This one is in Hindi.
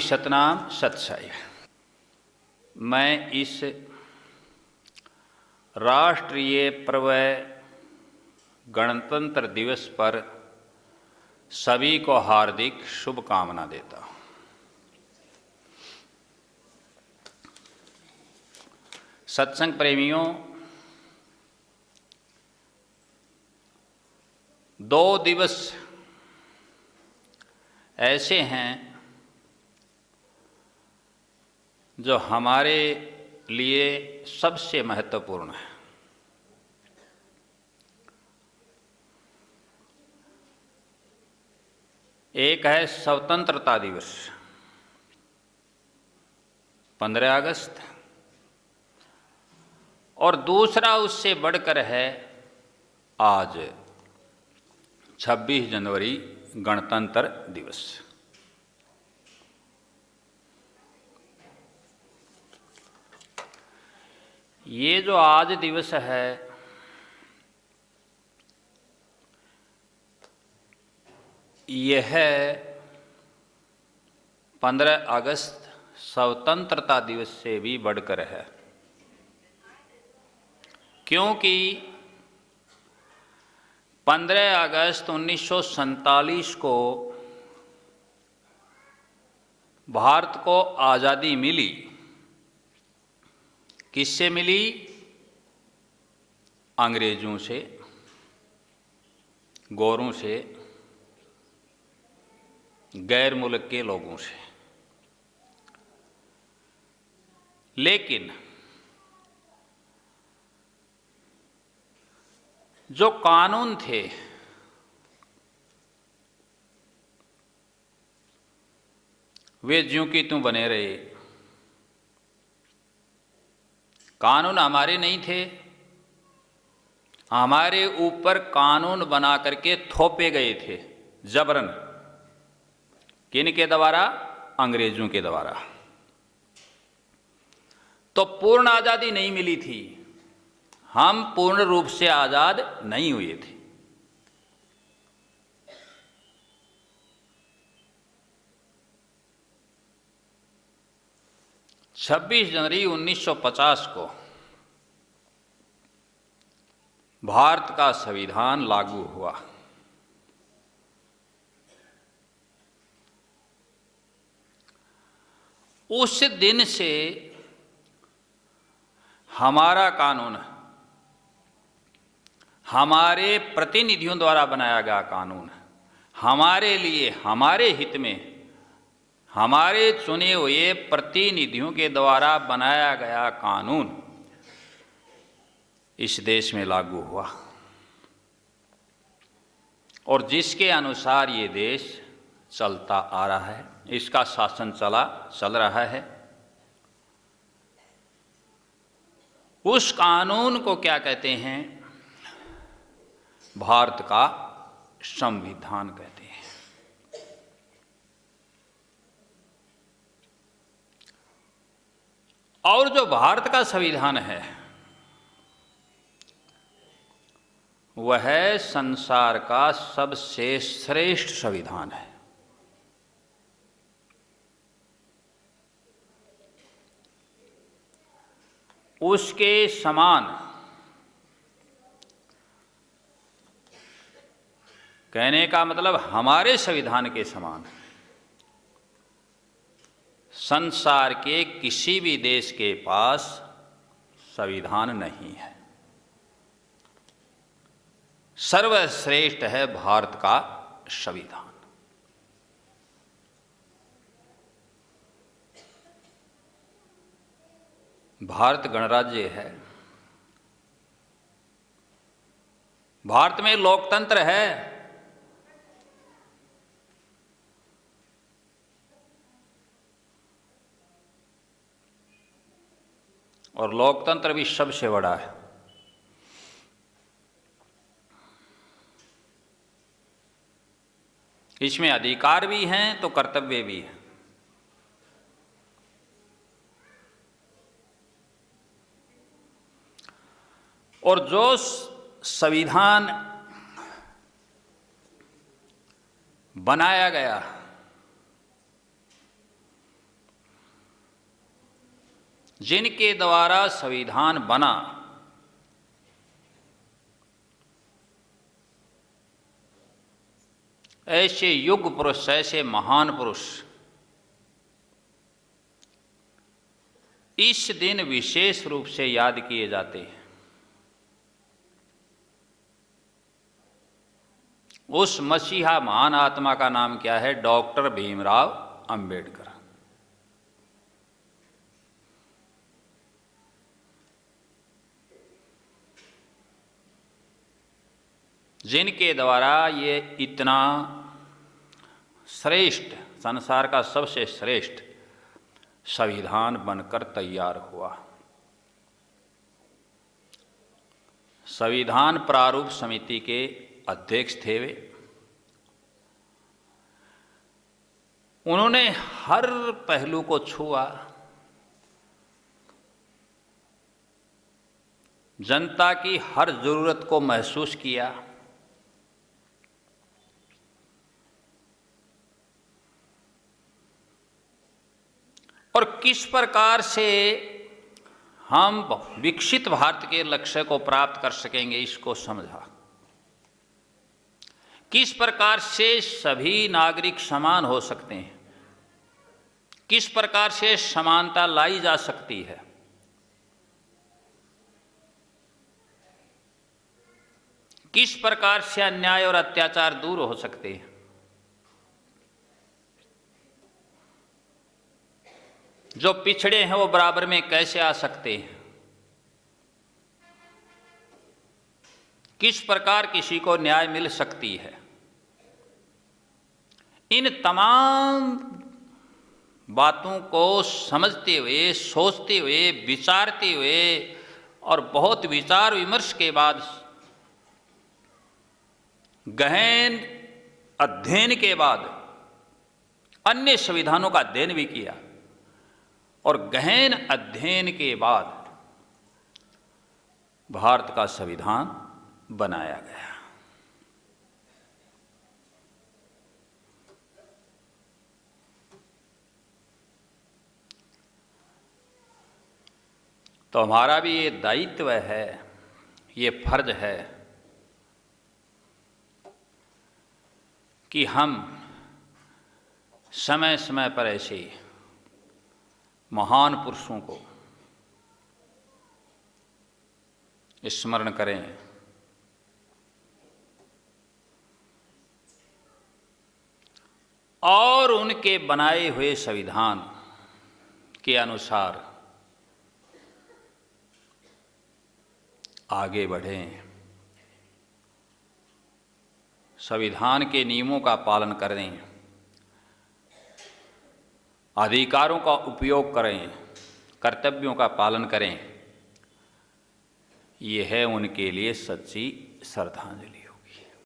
सतनाम सत्साई। मैं इस राष्ट्रीय पर्व गणतंत्र दिवस पर सभी को हार्दिक शुभकामना देता हूँ। सत्संग प्रेमियों, 2 दिवस ऐसे हैं जो हमारे लिए सबसे महत्वपूर्ण है। एक है स्वतंत्रता दिवस 15 अगस्त और दूसरा उससे बढ़कर है आज 26 जनवरी गणतंत्र दिवस। ये जो आज दिवस है, यह 15 अगस्त स्वतंत्रता दिवस से भी बढ़कर है, क्योंकि 15 अगस्त 1947 को भारत को आज़ादी मिली। किससे मिली? अंग्रेजों से, गोरों से, गैर मुल्क के लोगों से। लेकिन जो कानून थे वे ज्यों की त्यों बने रहे। कानून हमारे नहीं थे, हमारे ऊपर कानून बना करके थोपे गए थे जबरन। किन के द्वारा? अंग्रेजों के द्वारा। तो पूर्ण आज़ादी नहीं मिली थी, हम पूर्ण रूप से आज़ाद नहीं हुए थे। छब्बीस जनवरी 1950 को भारत का संविधान लागू हुआ। उस दिन से हमारा कानून, हमारे प्रतिनिधियों द्वारा बनाया गया कानून, हमारे लिए, हमारे हित में, हमारे चुने हुए प्रतिनिधियों के द्वारा बनाया गया कानून इस देश में लागू हुआ और जिसके अनुसार ये देश चलता आ रहा है, इसका शासन चल रहा है। उस कानून को क्या कहते हैं? भारत का संविधान कहते हैं। और जो भारत का संविधान है वह संसार का सबसे श्रेष्ठ संविधान है। उसके समान कहने का मतलब हमारे संविधान के समान संसार के किसी भी देश के पास संविधान नहीं है। सर्वश्रेष्ठ है भारत का संविधान। भारत गणराज्य है, भारत में लोकतंत्र है, और लोकतंत्र भी सबसे बड़ा है। इसमें अधिकार भी हैं तो कर्तव्य भी है। और जो संविधान बनाया गया जिनके द्वारा संविधान बना, ऐसे युग पुरुष, ऐसे महान पुरुष इस दिन विशेष रूप से याद किए जाते हैं। उस मसीहा महान आत्मा का नाम क्या है? डॉक्टर भीमराव अंबेडकर। जिनके द्वारा ये इतना श्रेष्ठ, संसार का सबसे श्रेष्ठ संविधान बनकर तैयार हुआ। संविधान प्रारूप समिति के अध्यक्ष थे वे। उन्होंने हर पहलू को छुआ, जनता की हर जरूरत को महसूस किया, और किस प्रकार से हम विकसित भारत के लक्ष्य को प्राप्त कर सकेंगे इसको समझा। किस प्रकार से सभी नागरिक समान हो सकते हैं, किस प्रकार से समानता लाई जा सकती है, किस प्रकार से अन्याय और अत्याचार दूर हो सकते हैं, जो पिछड़े हैं वो बराबर में कैसे आ सकते हैं, किस प्रकार किसी को न्याय मिल सकती है। इन तमाम बातों को समझते हुए, सोचते हुए, विचारते हुए और बहुत विचार विमर्श के बाद, गहन अध्ययन के बाद, अन्य संविधानों का अध्ययन भी किया और गहन अध्ययन के बाद भारत का संविधान बनाया गया। तो हमारा भी ये दायित्व है, ये फर्ज है कि हम समय समय पर ऐसे महान पुरुषों को स्मरण करें, और उनके बनाए हुए संविधान के अनुसार आगे बढ़ें, संविधान के नियमों का पालन करें, अधिकारों का उपयोग करें, कर्तव्यों का पालन करें। यह है उनके लिए सच्ची श्रद्धांजलि।